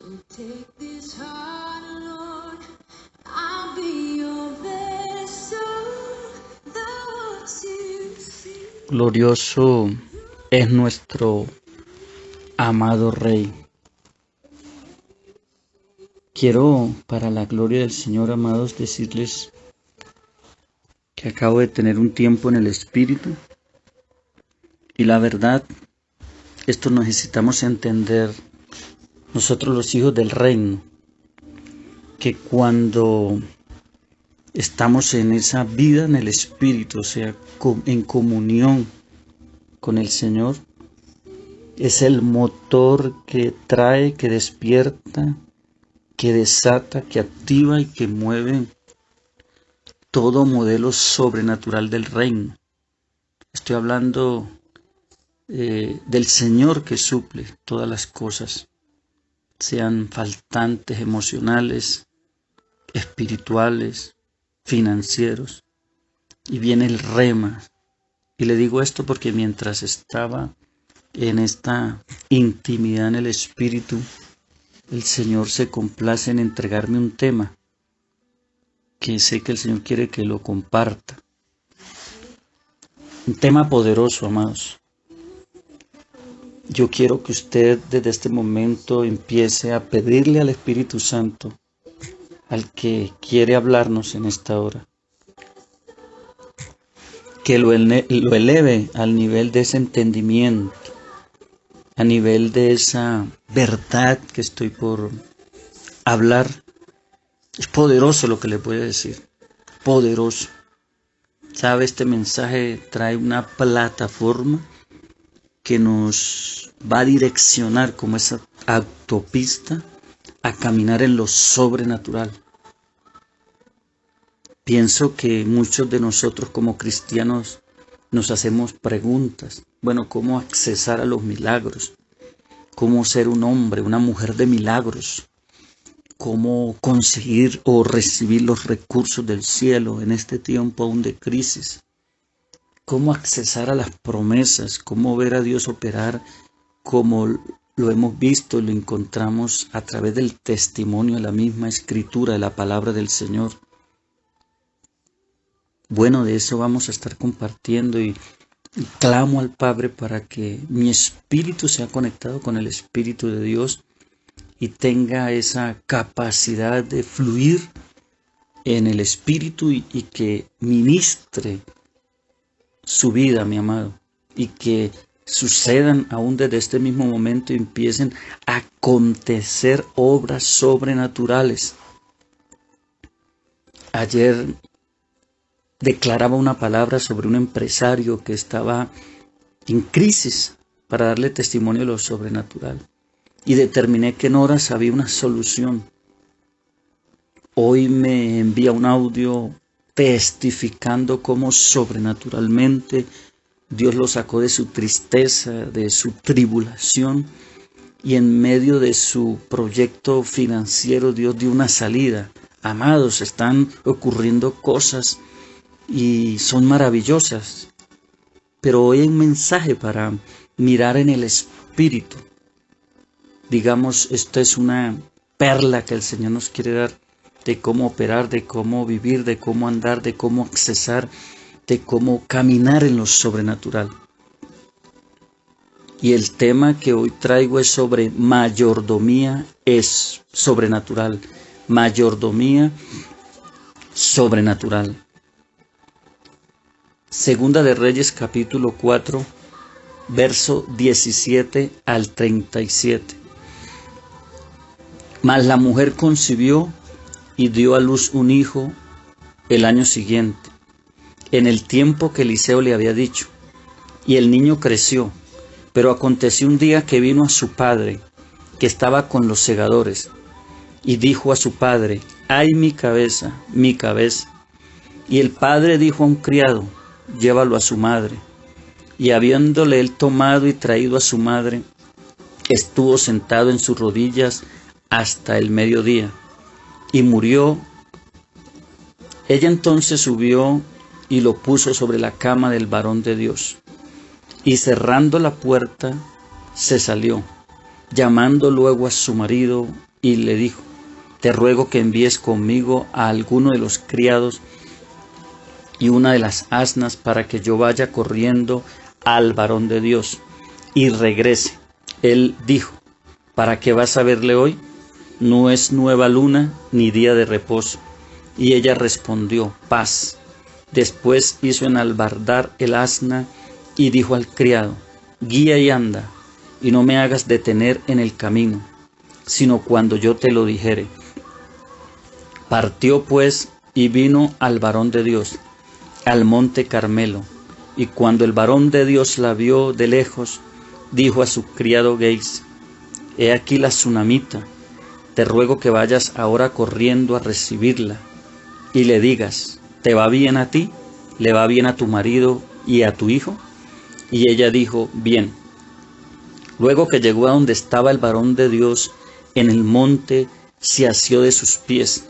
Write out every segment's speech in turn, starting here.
Take this heart, Lord, I'll be your vessel, the words you see. Glorioso es nuestro amado Rey. Quiero, para la gloria del Señor, amados, decirles que acabo de tener un tiempo en el Espíritu y la verdad, esto necesitamos entender nosotros los hijos del reino, que cuando estamos en esa vida en el Espíritu, o sea, en comunión con el Señor, es el motor que trae, que despierta, que desata, que activa y que mueve todo modelo sobrenatural del reino. Estoy hablando del Señor que suple todas las cosas, sean faltantes emocionales, espirituales, financieros. Y viene el rema. Y le digo esto porque mientras estaba en esta intimidad en el Espíritu, el Señor se complace en entregarme un tema que sé que el Señor quiere que lo comparta. Un tema poderoso, amados. Yo quiero que usted desde este momento empiece a pedirle al Espíritu Santo, al que quiere hablarnos en esta hora, que lo eleve al nivel de ese entendimiento, a nivel de esa verdad que estoy por hablar. Es poderoso lo que le voy a decir, poderoso. ¿Sabe? Este mensaje trae una plataforma que nos va a direccionar como esa autopista a caminar en lo sobrenatural. Pienso que muchos de nosotros como cristianos nos hacemos preguntas. Bueno, ¿cómo accesar a los milagros? ¿Cómo ser un hombre, una mujer de milagros? ¿Cómo conseguir o recibir los recursos del cielo en este tiempo aún de crisis? ¿Cómo accesar a las promesas? ¿Cómo ver a Dios operar como lo hemos visto y lo encontramos a través del testimonio de la misma Escritura, de la palabra del Señor? Bueno, de eso vamos a estar compartiendo y clamo al Padre para que mi espíritu sea conectado con el Espíritu de Dios y tenga esa capacidad de fluir en el Espíritu y que ministre su vida, mi amado, y que sucedan aún desde este mismo momento y empiecen a acontecer obras sobrenaturales. Ayer declaraba una palabra sobre un empresario que estaba en crisis para darle testimonio de lo sobrenatural. Y determiné que en horas había una solución. Hoy me envía un audio testificando cómo sobrenaturalmente Dios lo sacó de su tristeza, de su tribulación, y en medio de su proyecto financiero Dios dio una salida. Amados, están ocurriendo cosas y son maravillosas, pero hoy hay un mensaje para mirar en el Espíritu. Digamos, esta es una perla que el Señor nos quiere dar de cómo operar, de cómo vivir, de cómo andar, de cómo accesar, de cómo caminar en lo sobrenatural. Y el tema que hoy traigo es sobre mayordomía es sobrenatural. Mayordomía sobrenatural. Segunda de Reyes, capítulo 4, verso 17 al 37. Mas la mujer concibió y dio a luz un hijo el año siguiente, en el tiempo que Eliseo le había dicho. Y el niño creció, pero aconteció un día que vino a su padre, que estaba con los segadores, y dijo a su padre: ¡ay, mi cabeza, mi cabeza! Y el padre dijo a un criado: llévalo a su madre. Y habiéndole él tomado y traído a su madre, estuvo sentado en sus rodillas hasta el mediodía, y murió. Ella entonces subió y lo puso sobre la cama del varón de Dios, y cerrando la puerta, se salió, llamando luego a su marido y le dijo: te ruego que envíes conmigo a alguno de los criados y una de las asnas para que yo vaya corriendo al varón de Dios y regrese. Él dijo: ¿para qué vas a verle hoy? No es nueva luna ni día de reposo. Y ella respondió: paz. Después hizo enalbardar el asna y dijo al criado: guía y anda, y no me hagas detener en el camino, sino cuando yo te lo dijere. Partió pues y vino al varón de Dios, al monte Carmelo, y cuando el varón de Dios la vio de lejos, dijo a su criado Gehazi: he aquí la tsunamita, te ruego que vayas ahora corriendo a recibirla, y le digas: ¿te va bien a ti? ¿Le va bien a tu marido y a tu hijo? Y ella dijo: bien. Luego que llegó a donde estaba el varón de Dios en el monte, se asió de sus pies,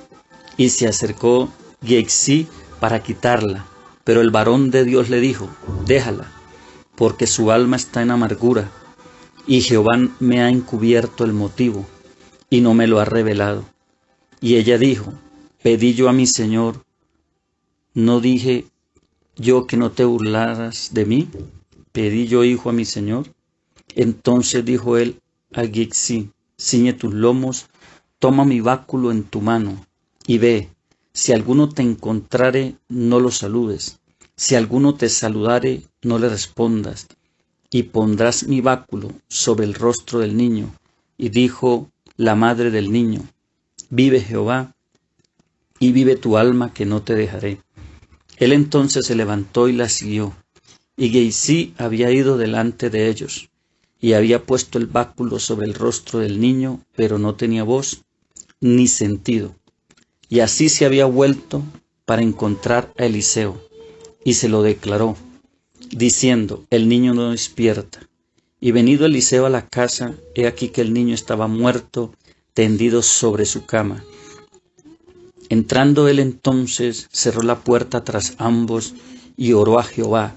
y se acercó Gehazi para quitarla. Pero el varón de Dios le dijo: déjala, porque su alma está en amargura, y Jehová me ha encubierto el motivo, y no me lo ha revelado. Y ella dijo: pedí yo a mi Señor, ¿no dije yo que no te burlaras de mí? ¿Pedí yo hijo a mi Señor? Entonces dijo él a Gehazi: ciñe tus lomos, toma mi báculo en tu mano, y ve, si alguno te encontrare, no lo saludes, si alguno te saludare, no le respondas, y pondrás mi báculo sobre el rostro del niño. Y dijo la madre del niño: vive Jehová, y vive tu alma, que no te dejaré. Él entonces se levantó y la siguió, y Gehazi había ido delante de ellos, y había puesto el báculo sobre el rostro del niño, pero no tenía voz ni sentido. Y así se había vuelto para encontrar a Eliseo, y se lo declaró, diciendo: el niño no despierta. Y venido Eliseo a la casa, he aquí que el niño estaba muerto, tendido sobre su cama. Entrando él entonces, cerró la puerta tras ambos y oró a Jehová.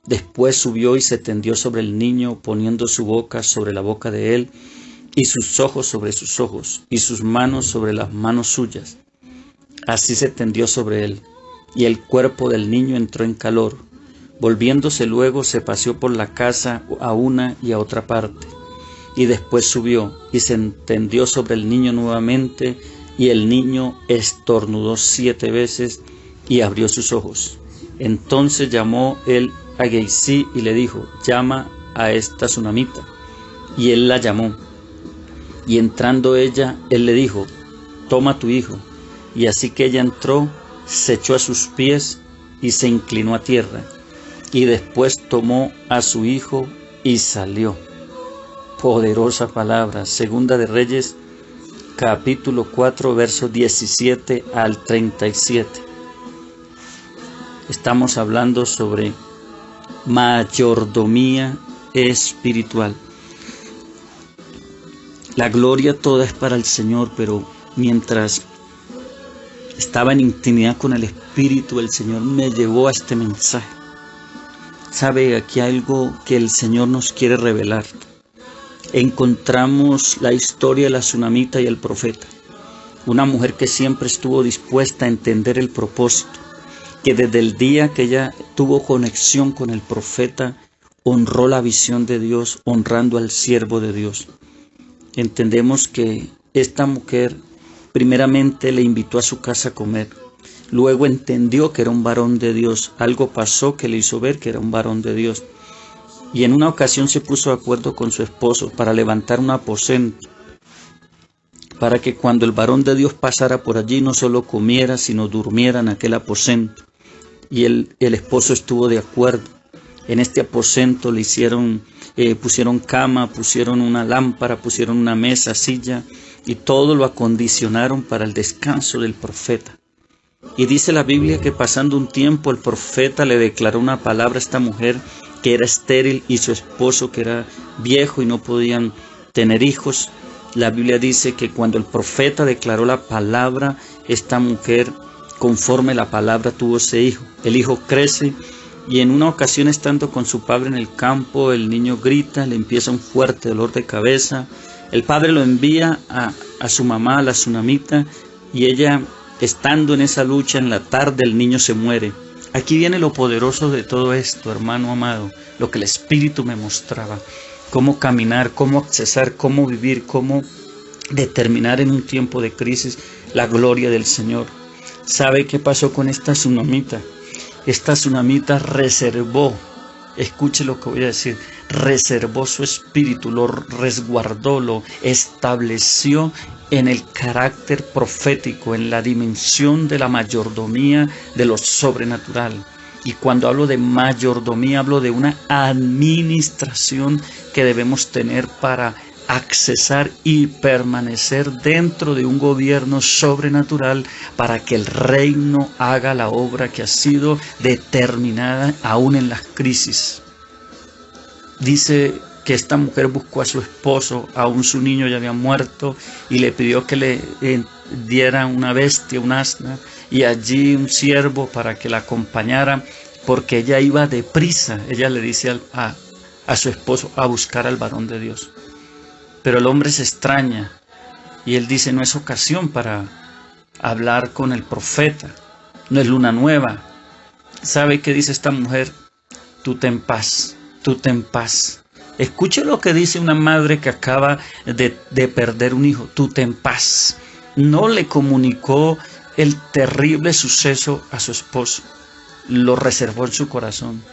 Después subió y se tendió sobre el niño, poniendo su boca sobre la boca de él, y sus ojos sobre sus ojos, y sus manos sobre las manos suyas. Así se tendió sobre él, y el cuerpo del niño entró en calor. Volviéndose luego, se paseó por la casa a una y a otra parte. Y después subió, y se tendió sobre el niño nuevamente, y el niño estornudó 7 veces, y abrió sus ojos. Entonces llamó él a Gehazi y le dijo: llama a esta tsunamita. Y él la llamó. Y entrando ella, él le dijo: toma tu hijo. Y así que ella entró, se echó a sus pies y se inclinó a tierra. Y después tomó a su hijo y salió. Poderosa palabra. Segunda de Reyes, capítulo 4, versos 17 al 37. Estamos hablando sobre mayordomía espiritual. La gloria toda es para el Señor, pero mientras estaba en intimidad con el Espíritu, el Señor me llevó a este mensaje. Sabe, aquí hay algo que el Señor nos quiere revelar. Encontramos la historia de la tsunamita y el profeta. Una mujer que siempre estuvo dispuesta a entender el propósito, que desde el día que ella tuvo conexión con el profeta, honró la visión de Dios, honrando al siervo de Dios. Entendemos que esta mujer primeramente le invitó a su casa a comer. Luego entendió que era un varón de Dios. Algo pasó que le hizo ver que era un varón de Dios. Y en una ocasión se puso de acuerdo con su esposo para levantar un aposento, para que cuando el varón de Dios pasara por allí no solo comiera, sino durmiera en aquel aposento. Y el esposo estuvo de acuerdo. En este aposento le pusieron cama, pusieron una lámpara, pusieron una mesa, silla, y todo lo acondicionaron para el descanso del profeta. Y dice la Biblia que pasando un tiempo el profeta le declaró una palabra a esta mujer que era estéril y su esposo que era viejo y no podían tener hijos. La Biblia dice que cuando el profeta declaró la palabra, esta mujer, conforme la palabra, tuvo ese hijo. El hijo crece y en una ocasión, estando con su padre en el campo, el niño grita, le empieza un fuerte dolor de cabeza. El padre lo envía a su mamá, la tsunamita, y ella, estando en esa lucha, en la tarde el niño se muere. Aquí viene lo poderoso de todo esto, hermano amado, lo que el Espíritu me mostraba. Cómo caminar, cómo accesar, cómo vivir, cómo determinar en un tiempo de crisis la gloria del Señor. ¿Sabe qué pasó con esta tsunamita? Esta tsunamita reservó, escuche lo que voy a decir, reservó su espíritu, lo resguardó, lo estableció en el carácter profético, en la dimensión de la mayordomía de lo sobrenatural. Y cuando hablo de mayordomía, hablo de una administración que debemos tener para accesar y permanecer dentro de un gobierno sobrenatural para que el reino haga la obra que ha sido determinada aún en las crisis. Dice que esta mujer buscó a su esposo, aún su niño ya había muerto, y le pidió que le diera una bestia, un asna, y allí un siervo para que la acompañara, porque ella iba deprisa, ella le dice a su esposo, a buscar al varón de Dios. Pero el hombre se extraña y él dice, no es ocasión para hablar con el profeta, no es luna nueva. ¿Sabe qué dice esta mujer? Tú ten paz, tú ten paz. Escuche lo que dice una madre que acaba de perder un hijo, tú ten paz. No le comunicó el terrible suceso a su esposo, lo reservó en su corazón.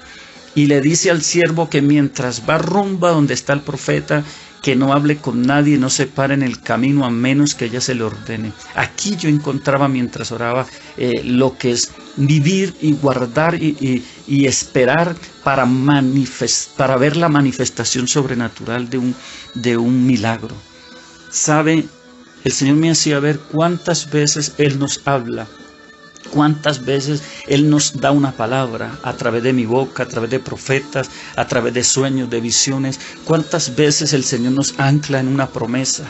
Y le dice al siervo que mientras va rumbo a donde está el profeta, que no hable con nadie, no se pare en el camino a menos que ella se le ordene. Aquí yo encontraba mientras oraba lo que es vivir y guardar y esperar para ver la manifestación sobrenatural de un milagro. ¿Sabe? El Señor me hacía ver cuántas veces Él nos habla. Cuántas veces Él nos da una palabra a través de mi boca, a través de profetas, a través de sueños, de visiones. Cuántas veces el Señor nos ancla en una promesa.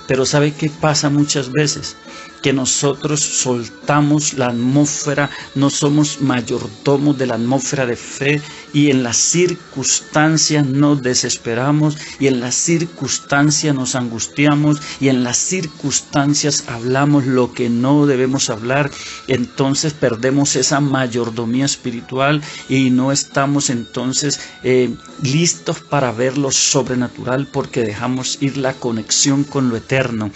Pero ¿sabe qué pasa muchas veces? Que nosotros soltamos la atmósfera, no somos mayordomos de la atmósfera de fe y en las circunstancias nos desesperamos y en las circunstancias nos angustiamos y en las circunstancias hablamos lo que no debemos hablar. Entonces perdemos esa mayordomía espiritual y no estamos entonces listos para ver lo sobrenatural porque dejamos ir la conexión con lo eterno.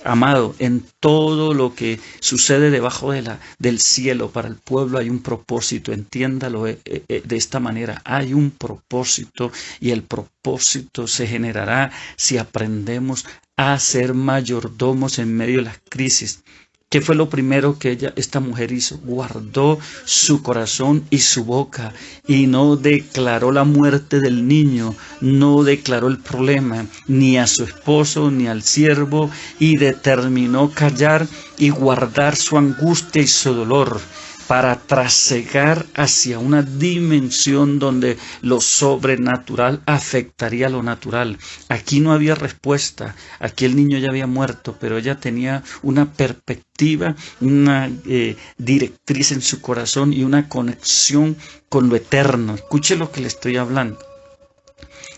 Amado, en todo lo que sucede debajo del cielo para el pueblo hay un propósito, entiéndalo de esta manera, hay un propósito y el propósito se generará si aprendemos a ser mayordomos en medio de las crisis. ¿Qué fue lo primero que esta mujer hizo? Guardó su corazón y su boca y no declaró la muerte del niño, no declaró el problema ni a su esposo ni al siervo y determinó callar y guardar su angustia y su dolor para trasegar hacia una dimensión donde lo sobrenatural afectaría lo natural. Aquí no había respuesta, aquí el niño ya había muerto, pero ella tenía una perspectiva, una directriz en su corazón y una conexión con lo eterno. Escuche lo que le estoy hablando.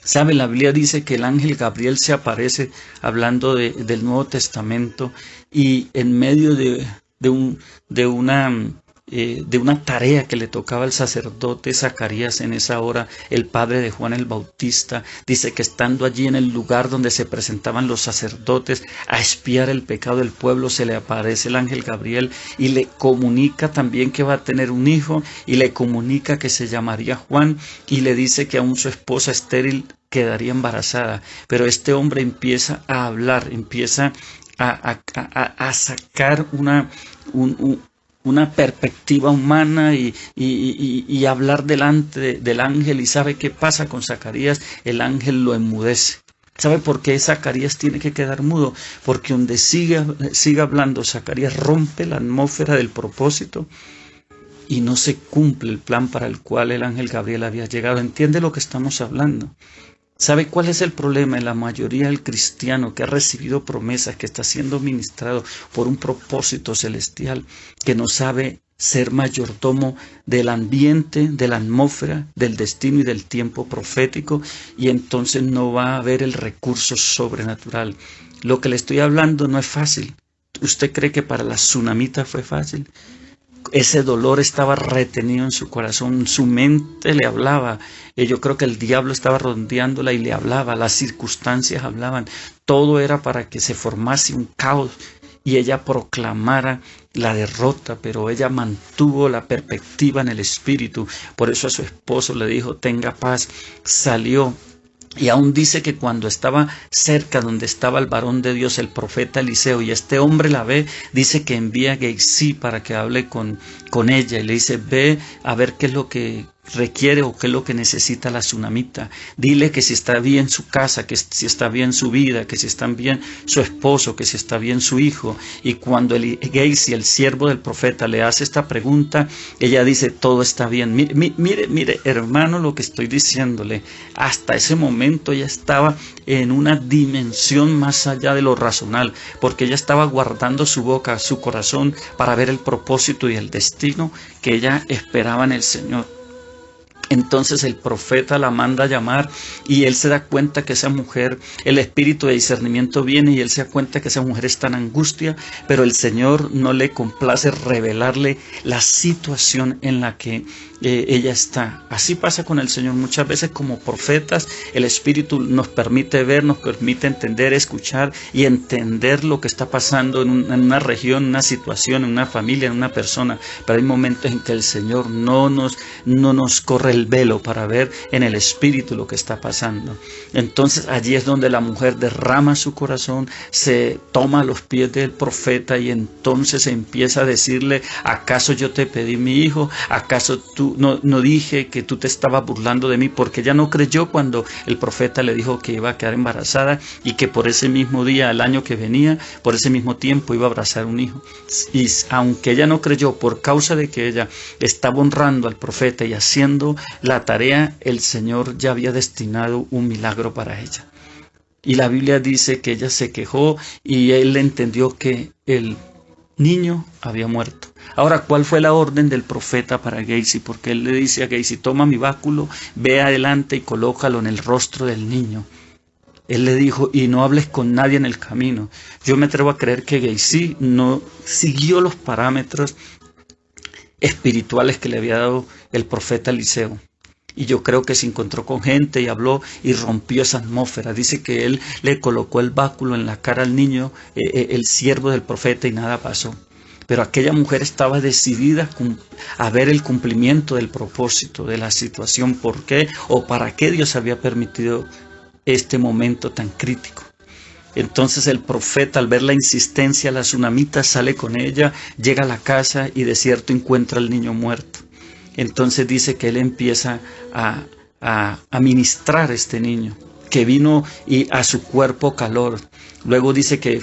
¿Sabe? La Biblia dice que el ángel Gabriel se aparece hablando del Nuevo Testamento y en medio de una tarea que le tocaba al sacerdote Zacarías en esa hora, el padre de Juan el Bautista, dice que estando allí en el lugar donde se presentaban los sacerdotes a expiar el pecado del pueblo, se le aparece el ángel Gabriel y le comunica también que va a tener un hijo y le comunica que se llamaría Juan y le dice que aún su esposa estéril quedaría embarazada. Pero este hombre empieza a hablar, empieza a sacar una perspectiva humana y hablar delante del ángel. ¿Y sabe qué pasa con Zacarías? El ángel lo enmudece. ¿Sabe por qué Zacarías tiene que quedar mudo? Porque donde siga hablando Zacarías rompe la atmósfera del propósito y no se cumple el plan para el cual el ángel Gabriel había llegado. ¿Entiende lo que estamos hablando? ¿Sabe cuál es el problema en la mayoría del cristiano que ha recibido promesas, que está siendo ministrado por un propósito celestial, que no sabe ser mayordomo del ambiente, de la atmósfera, del destino y del tiempo profético, y entonces no va a haber el recurso sobrenatural. Lo que le estoy hablando no es fácil. ¿Usted cree que para la tsunamita fue fácil? Ese dolor estaba retenido en su corazón, su mente le hablaba. Yo creo que el diablo estaba rodeándola y le hablaba, las circunstancias hablaban. Todo era para que se formase un caos y ella proclamara la derrota, pero ella mantuvo la perspectiva en el espíritu. Por eso a su esposo le dijo, tenga paz. Salió. Y aún dice que cuando estaba cerca donde estaba el varón de Dios, el profeta Eliseo, y este hombre la ve, dice que envía a Gehazi para que hable con ella. Y le dice, ve a ver qué es lo que requiere o qué es lo que necesita la tsunamita. Dile que si está bien su casa, que si está bien su vida, que si está bien su esposo, que si está bien su hijo. Y cuando Gehazi, el siervo del profeta, le hace esta pregunta, ella dice, todo está bien. Mire, hermano, lo que estoy diciéndole. Hasta ese momento ella estaba en una dimensión más allá de lo racional, porque ella estaba guardando su boca, su corazón, para ver el propósito y el destino que ella esperaba en el Señor. Entonces el profeta la manda a llamar y él se da cuenta que esa mujer, el espíritu de discernimiento viene y él se da cuenta que esa mujer está en angustia, pero el Señor no le complace revelarle la situación en la que ella está. Así pasa con el Señor. Muchas veces como profetas el Espíritu nos permite ver, nos permite entender, escuchar y entender lo que está pasando en una región, en una situación, en una familia, en una persona. Pero hay momentos en que el Señor no nos corre el velo para ver en el Espíritu lo que está pasando. Entonces allí es donde la mujer derrama su corazón, se toma a los pies del profeta y entonces empieza a decirle, ¿acaso yo te pedí mi hijo? ¿Acaso tú no dije que tú te estabas burlando de mí? Porque ella no creyó cuando el profeta le dijo que iba a quedar embarazada y que por ese mismo día, el año que venía, por ese mismo tiempo iba a abrazar un hijo. Y aunque ella no creyó, por causa de que ella estaba honrando al profeta y haciendo la tarea, el Señor ya había destinado un milagro para ella. Y la Biblia dice que ella se quejó y él entendió que el niño había muerto. Ahora, ¿cuál fue la orden del profeta para Gehazi? Porque él le dice a Gehazi, toma mi báculo, ve adelante y colócalo en el rostro del niño. Él le dijo, y no hables con nadie en el camino. Yo me atrevo a creer que Gehazi no siguió los parámetros espirituales que le había dado el profeta Eliseo. Y yo creo que se encontró con gente y habló y rompió esa atmósfera. Dice que él le colocó el báculo en la cara al niño, el siervo del profeta, y nada pasó. Pero aquella mujer estaba decidida a ver el cumplimiento del propósito, de la situación, por qué o para qué Dios había permitido este momento tan crítico. Entonces el profeta, al ver la insistencia, la tsunamita sale con ella, llega a la casa y de cierto encuentra al niño muerto. Entonces dice que él empieza a ministrar a este niño, que vino y a su cuerpo calor. Luego dice que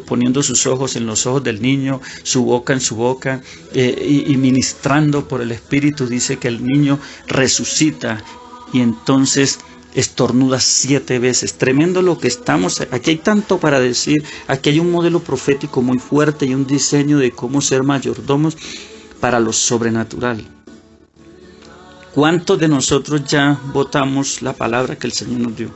poniendo sus ojos en los ojos del niño, su boca en su boca, y ministrando por el Espíritu, dice que el niño resucita y entonces estornuda 7 veces. Tremendo lo que estamos. Aquí hay tanto para decir. Aquí hay un modelo profético muy fuerte y un diseño de cómo ser mayordomos para lo sobrenatural. ¿Cuántos de nosotros ya votamos la palabra que el Señor nos dio?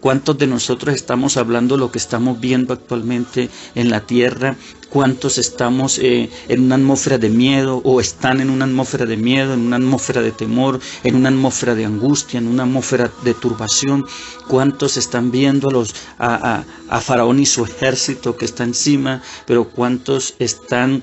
¿Cuántos de nosotros estamos hablando lo que estamos viendo actualmente en la tierra? ¿Cuántos estamos en una atmósfera de miedo o están en una atmósfera de miedo, en una atmósfera de temor, en una atmósfera de angustia, en una atmósfera de turbación? ¿Cuántos están viendo a Faraón y su ejército que está encima? Pero ¿cuántos están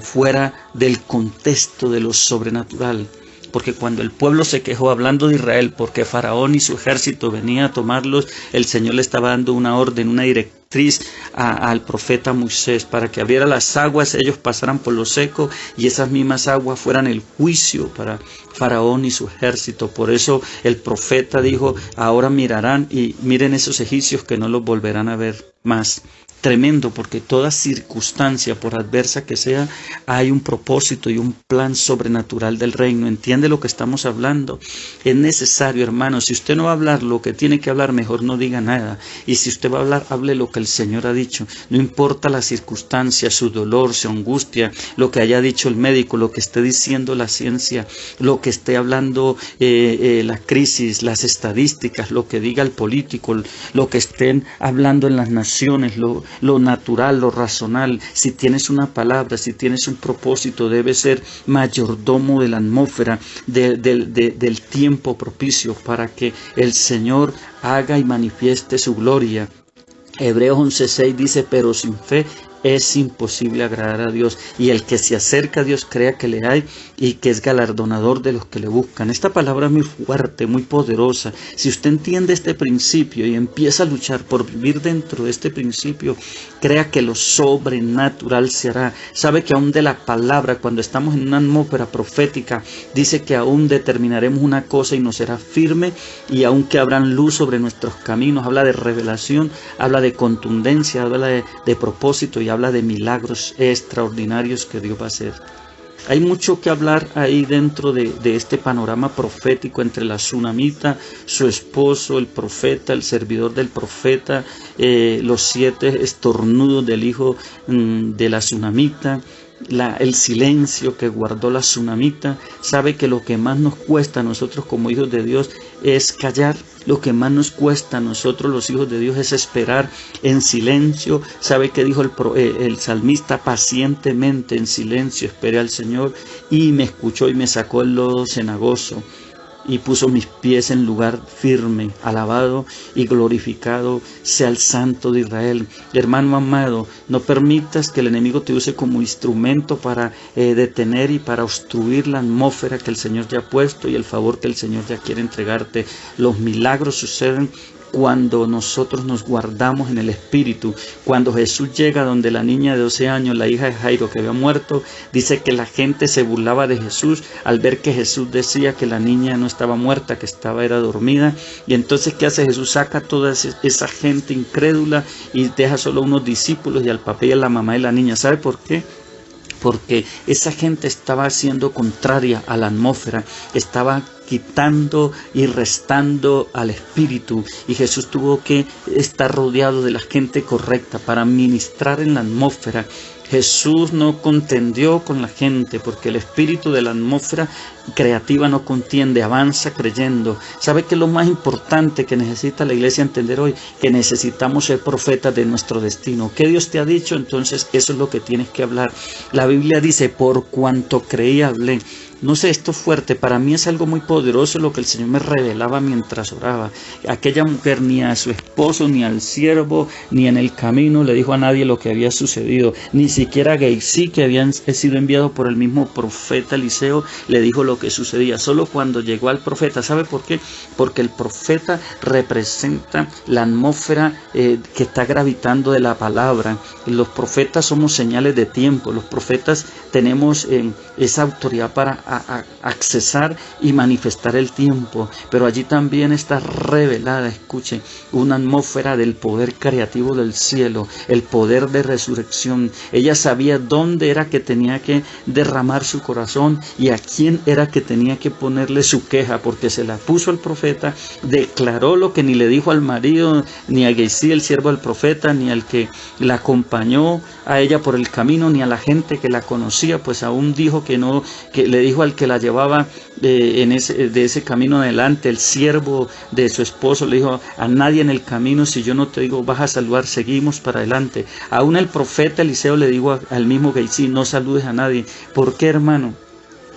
fuera del contexto de lo sobrenatural? Porque cuando el pueblo se quejó, hablando de Israel, porque Faraón y su ejército venía a tomarlos, el Señor le estaba dando una orden, una directriz al profeta Moisés, para que abriera las aguas, ellos pasaran por lo seco, y esas mismas aguas fueran el juicio para Faraón y su ejército. Por eso el profeta dijo, ahora mirarán y miren esos egipcios que no los volverán a ver más. tremendo, porque toda circunstancia, por adversa que sea, hay un propósito y un plan sobrenatural del reino. ¿Entiende lo que estamos hablando? Es necesario, hermano, si usted no va a hablar lo que tiene que hablar, mejor no diga nada. Y si usted va a hablar, hable lo que el Señor ha dicho. No importa la circunstancia, su dolor, su angustia, lo que haya dicho el médico, lo que esté diciendo la ciencia, lo que esté hablando la crisis, las estadísticas, lo que diga el político, lo que estén hablando en las naciones, lo natural, lo racional. Si tienes una palabra, si tienes un propósito, debe ser mayordomo de la atmósfera, del tiempo propicio para que el Señor haga y manifieste su gloria. Hebreos 11:6 dice, pero sin fe es imposible agradar a Dios, y el que se acerca a Dios crea que le hay y que es galardonador de los que le buscan. Esta palabra es muy fuerte, muy poderosa. Si usted entiende este principio y empieza a luchar por vivir dentro de este principio, crea que lo sobrenatural se hará. Sabe que aún de la palabra, cuando estamos en una atmósfera profética, dice que aún determinaremos una cosa y nos será firme, y aún que habrán luz sobre nuestros caminos. Habla de revelación, habla de contundencia, habla de propósito y habla de milagros extraordinarios que Dios va a hacer. Hay mucho que hablar ahí dentro de este panorama profético entre la tsunamita, su esposo, el profeta, el servidor del profeta, los 7 estornudos del hijo de la tsunamita, el silencio que guardó la tsunamita. Sabe que lo que más nos cuesta a nosotros como hijos de Dios es callar. Lo que más nos cuesta a nosotros los hijos de Dios es esperar en silencio. ¿Sabe qué dijo el salmista? Pacientemente en silencio esperé al Señor, y me escuchó y me sacó el lodo cenagoso y puso mis pies en lugar firme. Alabado y glorificado sea el Santo de Israel. Hermano amado, no permitas que el enemigo te use como instrumento para detener y para obstruir la atmósfera que el Señor ya ha puesto y el favor que el Señor ya quiere entregarte. Los milagros suceden cuando nosotros nos guardamos en el Espíritu. Cuando Jesús llega donde la niña de 12 años, la hija de Jairo que había muerto, dice que la gente se burlaba de Jesús al ver que Jesús decía que la niña no estaba muerta, que era dormida. Y entonces, ¿qué hace Jesús? Saca a toda esa gente incrédula y deja solo a unos discípulos y al papá y a la mamá de la niña. ¿Sabe por qué? Porque esa gente estaba siendo contraria a la atmósfera, estaba quitando y restando al Espíritu, y Jesús tuvo que estar rodeado de la gente correcta para ministrar en la atmósfera. Jesús no contendió con la gente, porque el espíritu de la atmósfera creativa no contiende, avanza creyendo. ¿Sabe qué es lo más importante que necesita la iglesia entender hoy? Que necesitamos ser profetas de nuestro destino. ¿Qué Dios te ha dicho? Entonces eso es lo que tienes que hablar. La Biblia dice, por cuanto creí hablé. No sé, esto es fuerte, para mí es algo muy poderoso lo que el Señor me revelaba mientras oraba. Aquella mujer ni a su esposo, ni al siervo, ni en el camino le dijo a nadie lo que había sucedido. Ni siquiera a Gehazi, que habían sido enviado por el mismo profeta Eliseo, le dijo lo que sucedía. Solo cuando llegó al profeta. ¿Sabe por qué? Porque el profeta representa la atmósfera que está gravitando de la palabra. Los profetas somos señales de tiempo. Los profetas tenemos esa autoridad para accesar y manifestar el tiempo, pero allí también está revelada, escuche, una atmósfera del poder creativo del cielo, el poder de resurrección. Ella sabía dónde era que tenía que derramar su corazón y a quién era que tenía que ponerle su queja, porque se la puso al profeta, declaró lo que ni le dijo al marido, ni a Gehazi, el siervo del profeta, ni al que la acompañó a ella por el camino, ni a la gente que la conocía, pues aún dijo que no, que le dijo al que la llevaba de ese camino adelante, el siervo de su esposo, le dijo: a nadie en el camino, si yo no te digo vas a saludar, seguimos para adelante. Aún el profeta Eliseo le dijo al mismo Gehazi: no saludes a nadie. ¿Por qué, hermano?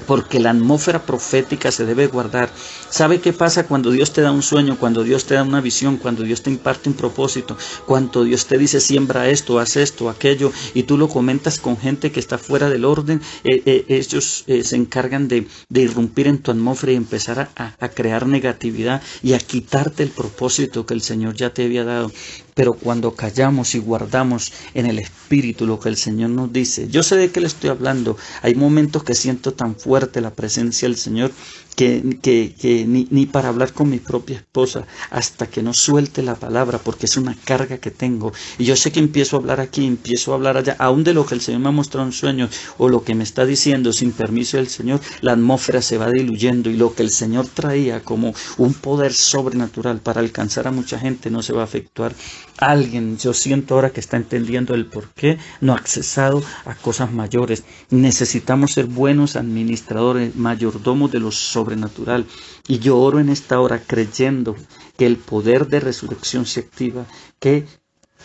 Porque la atmósfera profética se debe guardar. ¿Sabe qué pasa cuando Dios te da un sueño, cuando Dios te da una visión, cuando Dios te imparte un propósito, cuando Dios te dice siembra esto, haz esto, aquello, y tú lo comentas con gente que está fuera del orden? Ellos se encargan de irrumpir en tu atmósfera y empezar a crear negatividad y a quitarte el propósito que el Señor ya te había dado. Pero cuando callamos y guardamos en el Espíritu lo que el Señor nos dice, yo sé de qué le estoy hablando. Hay momentos que siento tan fuerte la presencia del Señor ni para hablar con mi propia esposa hasta que no suelte la palabra, porque es una carga que tengo. Y yo sé que empiezo a hablar aquí, empiezo a hablar allá, aún de lo que el Señor me ha mostrado en sueños o lo que me está diciendo sin permiso del Señor, la atmósfera se va diluyendo y lo que el Señor traía como un poder sobrenatural para alcanzar a mucha gente no se va a efectuar. Alguien, yo siento ahora que está entendiendo el por qué no ha accesado a cosas mayores. Necesitamos ser buenos administradores, mayordomos de lo sobrenatural. Y yo oro en esta hora creyendo que el poder de resurrección se activa, que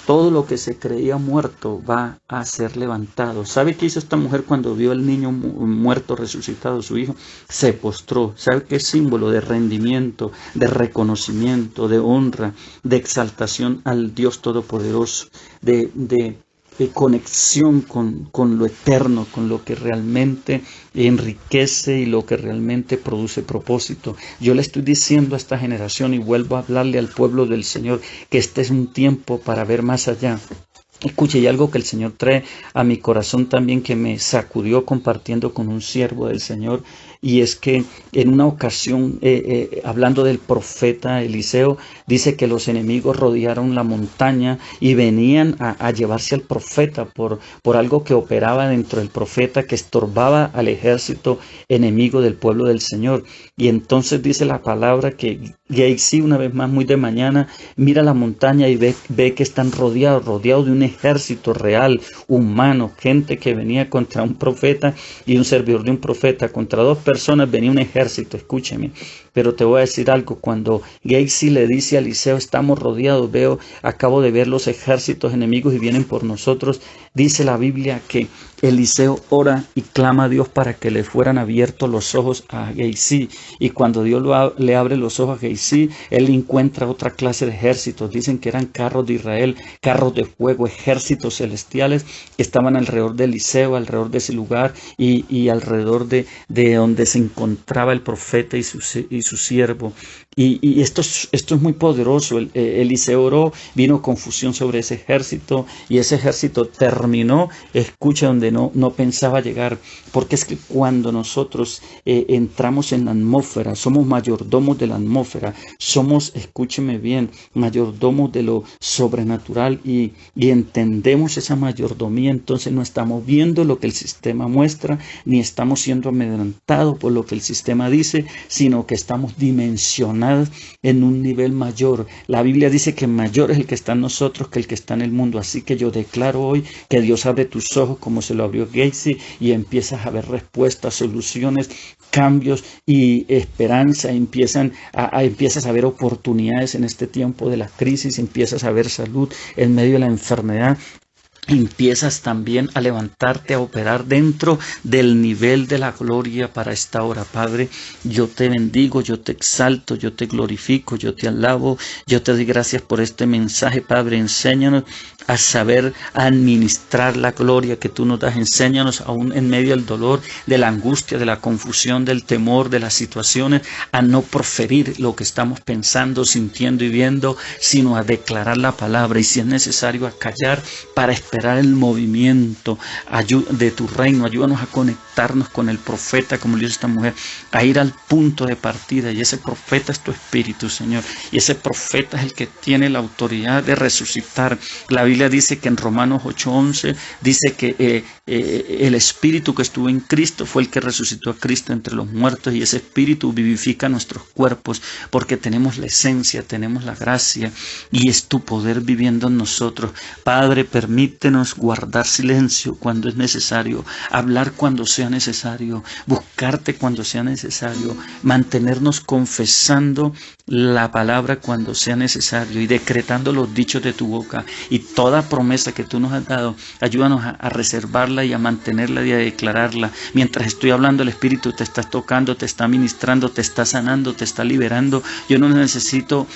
todo lo que se creía muerto va a ser levantado. ¿Sabe qué hizo esta mujer cuando vio al niño muerto resucitado, su hijo? Se postró. ¿Sabe qué símbolo de rendimiento, de reconocimiento, de honra, de exaltación al Dios Todopoderoso, de conexión con lo eterno, con lo que realmente enriquece y lo que realmente produce propósito? Yo le estoy diciendo a esta generación y vuelvo a hablarle al pueblo del Señor que este es un tiempo para ver más allá. Escuche, y algo que el Señor trae a mi corazón también que me sacudió compartiendo con un siervo del Señor, y es que en una ocasión, hablando del profeta Eliseo, dice que los enemigos rodearon la montaña y venían a llevarse al profeta por algo que operaba dentro del profeta, que estorbaba al ejército enemigo del pueblo del Señor. Y entonces dice la palabra que Gehazi, una vez más muy de mañana, mira la montaña y ve que están rodeados de un ejército real, humano, gente que venía contra un profeta y un servidor de un profeta, contra dos personas venía un ejército. Escúcheme, pero te voy a decir algo. Cuando Gehazi le dice a Eliseo, estamos rodeados, acabo de ver los ejércitos enemigos y vienen por nosotros, dice la Biblia que Eliseo ora y clama a Dios para que le fueran abiertos los ojos a Gehazi, y cuando Dios le abre los ojos a Gehazi, él encuentra otra clase de ejércitos. Dicen que eran carros de Israel, carros de fuego, ejércitos celestiales que estaban alrededor de Eliseo, alrededor de ese lugar y alrededor de donde se encontraba el profeta y su siervo. Y esto es muy poderoso. Eliseo oró, vino confusión sobre ese ejército y ese ejército terminó, escucha, donde no pensaba llegar, porque es que cuando nosotros entramos en la atmósfera, somos mayordomos de la atmósfera, somos, escúcheme bien, mayordomos de lo sobrenatural y entendemos esa mayordomía, entonces no estamos viendo lo que el sistema muestra, ni estamos siendo amedrentados por lo que el sistema dice, sino que estamos dimensionados en un nivel mayor. La Biblia dice que mayor es el que está en nosotros que el que está en el mundo. Así que yo declaro hoy que Dios abre tus ojos como se lo abrió Gehazi y empiezas a ver respuestas, soluciones, cambios y esperanza. Empiezas a ver oportunidades en este tiempo de la crisis, empiezas a ver salud en medio de la enfermedad. Empiezas también a levantarte, a operar dentro del nivel de la gloria para esta hora. Padre, yo te bendigo, yo te exalto, yo te glorifico, yo te alabo, yo te doy gracias por este mensaje. Padre, enséñanos a saber administrar la gloria que tú nos das. Enséñanos aún en medio del dolor, de la angustia, de la confusión, del temor, de las situaciones, a no proferir lo que estamos pensando, sintiendo y viendo, sino a declarar la palabra, y si es necesario a callar para esperar el movimiento de tu reino. Ayúdanos a conectarnos con el profeta, como le dice esta mujer, a ir al punto de partida, y ese profeta es tu espíritu, Señor, y ese profeta es el que tiene la autoridad de resucitar. La Biblia dice que en Romanos 8:11 dice que el espíritu que estuvo en Cristo fue el que resucitó a Cristo entre los muertos, y ese espíritu vivifica nuestros cuerpos porque tenemos la esencia, tenemos la gracia, y es tu poder viviendo en nosotros. Padre, permítenos guardar silencio cuando es necesario, hablar cuando sea necesario, buscarte cuando sea necesario, mantenernos confesando la palabra cuando sea necesario y decretando los dichos de tu boca, y toda promesa que tú nos has dado, ayúdanos a reservarla y a mantenerla y a declararla. Mientras estoy hablando, el Espíritu te está tocando, te está ministrando, te está sanando, te está liberando. Yo no necesito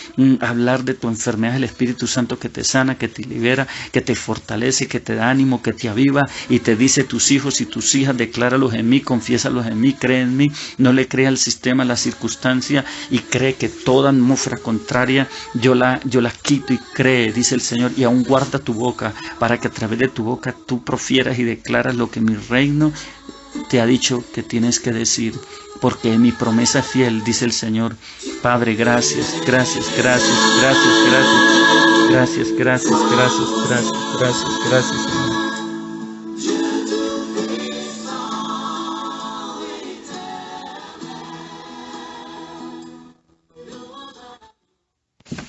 hablar de tu enfermedad, el Espíritu Santo que te sana, que te libera, que te fortalece, que te da ánimo, que te aviva y te dice: tus hijos y tus hijas, decláralos en mí, confiésalos en mí, cree en mí. No le crea al sistema, a la circunstancia, y cree que toda atmósfera contraria yo la quito, y cree, dice el Señor, y aún guarda tu boca para que a través de tu boca tú profieras y declaras lo que mi reino te ha dicho que tienes que decir, porque mi promesa es fiel, dice el Señor. Padre, gracias, gracias, gracias, gracias, gracias, gracias, gracias, gracias, gracias, gracias, gracias, Señor.